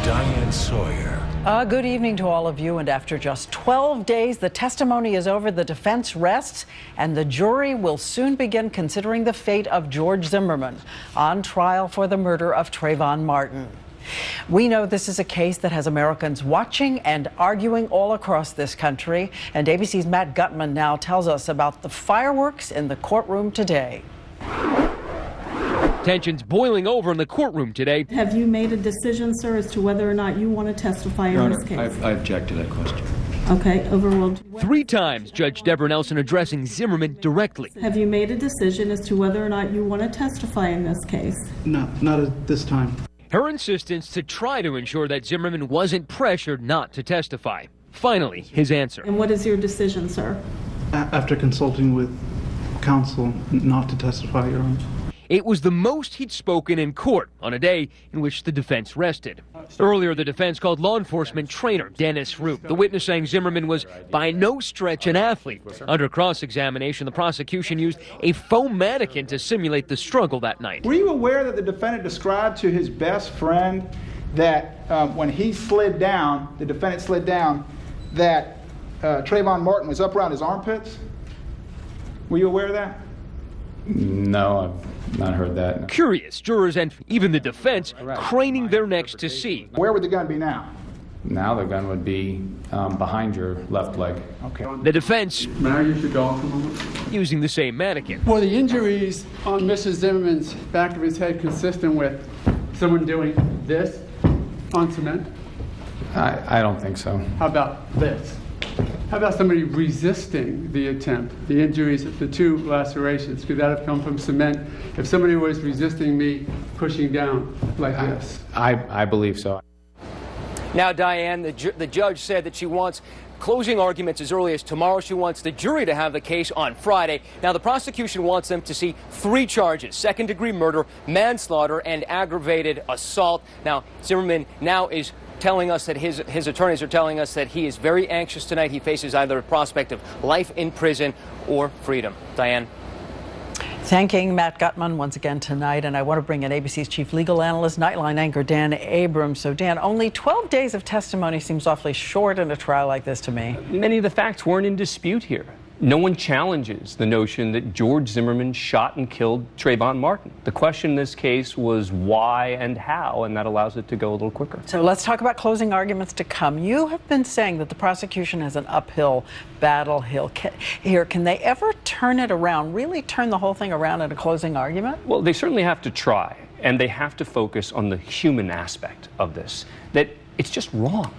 Diane Sawyer. Good evening to all of you. And after just 12 days, the testimony is over, the defense rests, and the jury will soon begin considering the fate of George Zimmerman on trial for the murder of Trayvon Martin. We know this is a case that has Americans watching and arguing all across this country. And ABC's Matt Gutman now tells us about the fireworks in the courtroom today. Tensions boiling over in the courtroom today. Have you made a decision, sir, as to whether or not you want to testify in this case? I object to that question. Okay, overruled. 3 times Judge Deborah Nelson addressing Zimmerman directly. Have you made a decision as to whether or not you want to testify in this case? No, not at this time. Her insistence to try to ensure that Zimmerman wasn't pressured not to testify. Finally, his answer. And what is your decision, sir? After consulting with counsel, not to testify, Your Honor. It was the most he'd spoken in court on a day in which the defense rested. Earlier, the defense called law enforcement trainer Dennis Roop, the witness saying Zimmerman was by no stretch an athlete. Under cross-examination, the prosecution used a foam mannequin to simulate the struggle that night. Were you aware that the defendant described to his best friend that when he slid down, the defendant slid down, that Trayvon Martin was up around his armpits? Were you aware of that? No, I've not heard that. Curious jurors and even the defense craning their necks to see. Where would the gun be now? Now the gun would be behind your left leg. Okay. The defense Mayor, you should go off a moment. using the same mannequin. Were the injuries on Mr. Zimmerman's back of his head consistent with someone doing this on cement? I don't think so. How about this? How about somebody resisting the attempt? The injuries, the 2 lacerations, could that have come from cement? If somebody was resisting me pushing down like this? I believe so. Now, Diane, the judge said that she wants closing arguments as early as tomorrow. She wants the jury to have the case on Friday. Now, the prosecution wants them to see 3 charges: second-degree murder, manslaughter, and aggravated assault. Now, Zimmerman now is telling us that his attorneys are telling us that he is very anxious tonight. He faces either a prospect of life in prison or freedom. Diane. Thanking Matt Gutman once again tonight, and I want to bring in ABC's chief legal analyst, Nightline anchor Dan Abrams. So, Dan, only 12 days of testimony seems awfully short in a trial like this to me. Many of the facts weren't in dispute here. No one challenges the notion that George Zimmerman shot and killed Trayvon Martin. The question in this case was why and how, and that allows it to go a little quicker. So let's talk about closing arguments to come. You have been saying that the prosecution has an uphill battle here. Can they ever turn it around, really turn the whole thing around in a closing argument? Well, they certainly have to try, and they have to focus on the human aspect of this, that it's just wrong,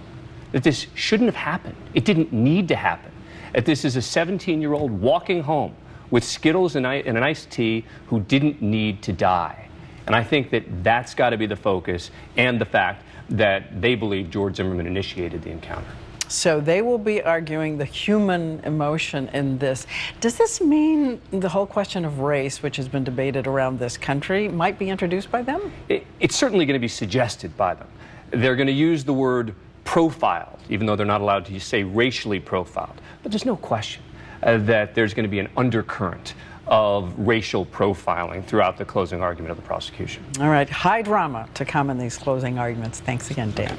that this shouldn't have happened. It didn't need to happen. That this is a 17-year-old walking home with Skittles and an iced tea who didn't need to die. And I think that that's got to be the focus, and the fact that they believe George Zimmerman initiated the encounter. So they will be arguing the human emotion in this. Does this mean the whole question of race, which has been debated around this country, might be introduced by them? It's certainly going to be suggested by them. They're going to use the word profiled, even though they're not allowed to say racially profiled. But there's no question that there's going to be an undercurrent of racial profiling throughout the closing argument of the prosecution. All right, high drama to come in these closing arguments. Thanks again, Dan.